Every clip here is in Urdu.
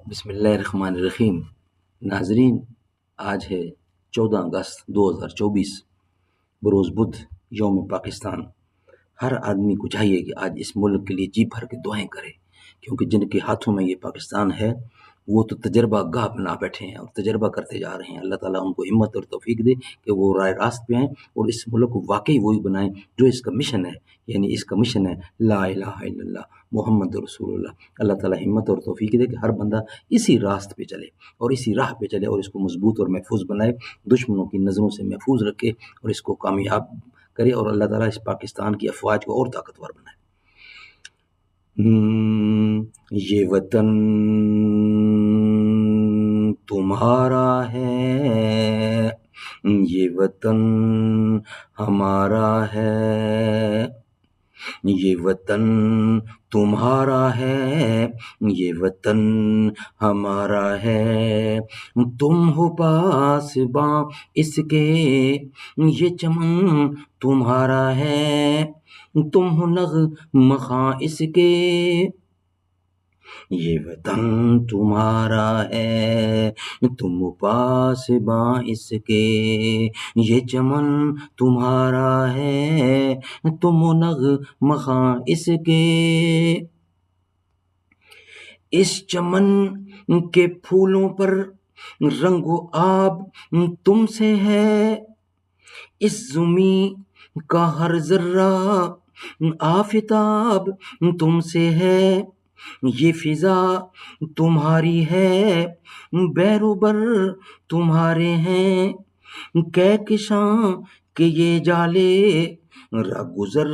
بسم اللہ الرحمن الرحیم۔ ناظرین، آج ہے 14 اگست 2024، بروز بدھ، یوم پاکستان۔ ہر آدمی کو چاہیے کہ آج اس ملک کے لیے جی بھر کے دعائیں کرے، کیونکہ جن کے ہاتھوں میں یہ پاکستان ہے وہ تو تجربہ گاہ بنا بیٹھے ہیں اور تجربہ کرتے جا رہے ہیں۔ اللہ تعالیٰ ان کو ہمت اور توفیق دے کہ وہ رائے راست پہ آئیں اور اس ملک کو واقعی وہی بنائیں جو اس کا مشن ہے، یعنی اس کا مشن ہے لا الہ الا اللہ محمد رسول اللہ۔ اللہ تعالیٰ ہمت اور توفیق دے کہ ہر بندہ اسی راست پہ چلے اور اسی راہ پہ چلے اور اس کو مضبوط اور محفوظ بنائے، دشمنوں کی نظروں سے محفوظ رکھے اور اس کو کامیاب کرے، اور اللہ تعالیٰ اس پاکستان کی افواج کو اور طاقتور بنائے۔ یہ وطن تمہارا ہے، یہ وطن ہمارا ہے، یہ وطن تمہارا ہے، یہ وطن ہمارا ہے، تم ہو پاسباں اس کے، یہ چمن تمہارا ہے، تم ہو نغمہ خواں اس کے، یہ وطن تمہارا ہے، تم پاسباں اس کے، یہ چمن تمہارا ہے، تم نغمہ خواں اس کے، اس چمن کے پھولوں پر رنگ و آب تم سے ہے، اس زمیں کا ہر ذرہ آفتاب تم سے ہے، یہ فضا تمہاری ہے، بحر و بر تمہارے ہیں، کہکشاں کے یہ جالے راہ گزر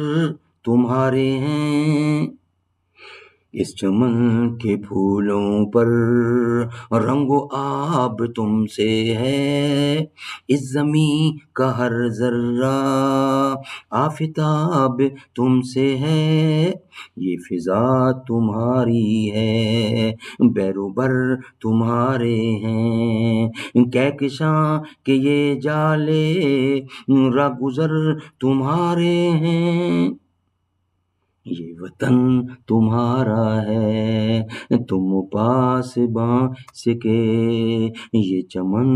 تمہارے ہیں، اس چمن کے پھولوں پر رنگ و آب تم سے ہے، اس زمین کا ہر ذرہ آفتاب تم سے ہے، یہ فضا تمہاری ہے، بحر و بر تمہارے ہیں، کہکشاں کے یہ جالے راہ گزر تمہارے ہیں، یہ وطن تمہارا ہے، تم پاسباں اس کے، یہ چمن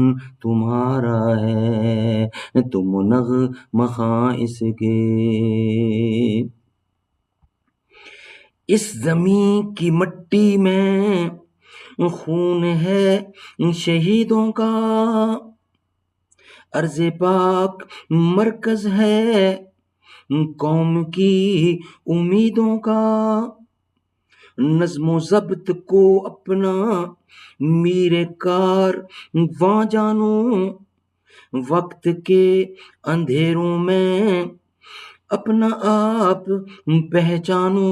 تمہارا ہے، تم نغمہ خواں اس کے، اس زمین کی مٹی میں خون ہے شہیدوں کا، ارض پاک مرکز ہے قوم کی امیدوں کا، نظم و ضبط کو اپنا میر کارواں جانو، وقت کے اندھیروں میں اپنا آپ پہچانو،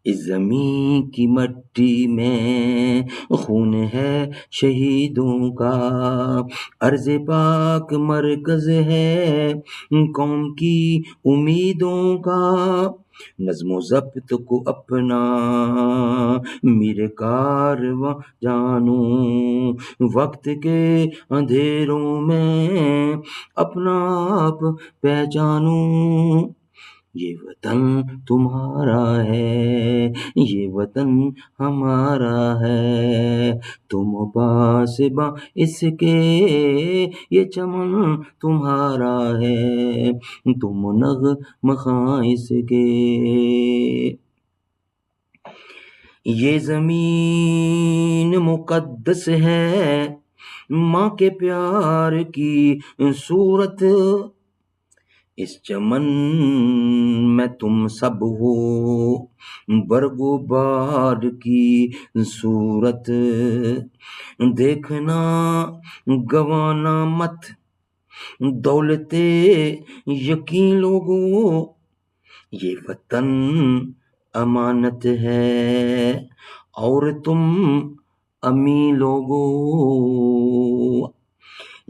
اس زمین کی مٹی میں خون ہے شہیدوں کا، ارض پاک مرکز ہے قوم کی امیدوں کا، نظم و ضبط کو اپنا میر کارواں جانو، وقت کے اندھیروں میں اپنا آپ پہچانو، یہ وطن تمہارا ہے، یہ وطن ہمارا ہے، تم پاسباں اس کے، یہ چمن تمہارا ہے، تم نغمہ خواں اس کے، یہ زمین مقدس ہے ماں کے پیار کی صورت، اس چمن میں تم سب ہو برگ و بار کی صورت، دیکھنا گوانا مت دولت یقین لوگوں، یہ وطن امانت ہے اور تم امین لوگوں،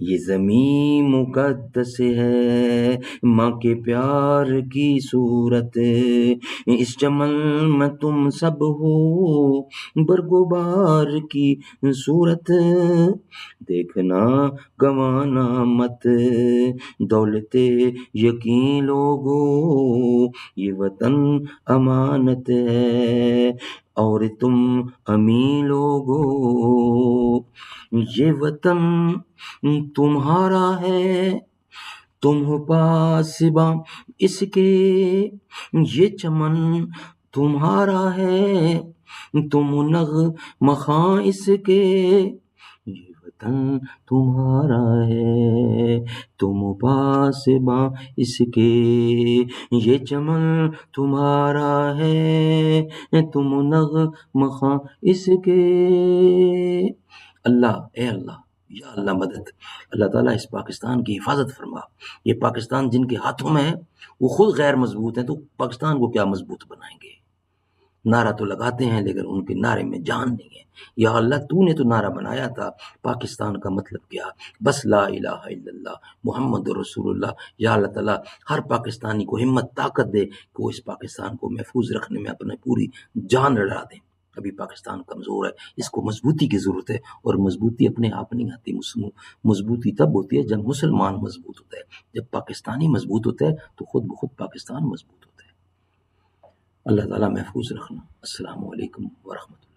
یہ زمین مقدس ہے ماں کے پیار کی صورت، اس چمن میں تم سب ہو برگ و بار کی صورت، دیکھنا گوانا مت دولت یقین لوگوں، یہ وطن امانت ہے اور تم امی لوگو، یہ وطن تمہارا ہے، تم ہو پاسباں اس کے، یہ چمن تمہارا ہے، تم نغمہ خواں اس کے، یہ وطن تمہارا ہے، تم پاسباں اس کے، یہ چمن تمہارا ہے، تم نغمہ خواں اس کے۔ اللہ، اے اللہ، یا اللہ مدد، اللہ تعالیٰ اس پاکستان کی حفاظت فرما۔ یہ پاکستان جن کے ہاتھوں میں ہے وہ خود غیر مضبوط ہیں، تو پاکستان کو کیا مضبوط بنائیں گے؟ نعرہ تو لگاتے ہیں لیکن ان کے نعرے میں جان نہیں ہے۔ یا اللہ، تو نے تو نعرہ بنایا تھا، پاکستان کا مطلب کیا؟ بس لا الہ الا اللہ محمد رسول اللہ۔ یا اللہ تعالیٰ ہر پاکستانی کو ہمت طاقت دے کہ وہ اس پاکستان کو محفوظ رکھنے میں اپنے پوری جان لڑا دیں۔ ابھی پاکستان کمزور ہے، اس کو مضبوطی کی ضرورت ہے، اور مضبوطی اپنے آپ نہیں آتی، مضبوطی تب ہوتی ہے جب مسلمان مضبوط ہوتا ہے، جب پاکستانی مضبوط ہوتا ہے تو خود بخود پاکستان مضبوط ہوتا ہے۔ اللہ تعالیٰ محفوظ رکھنا۔ السلام علیکم ورحمۃ اللہ۔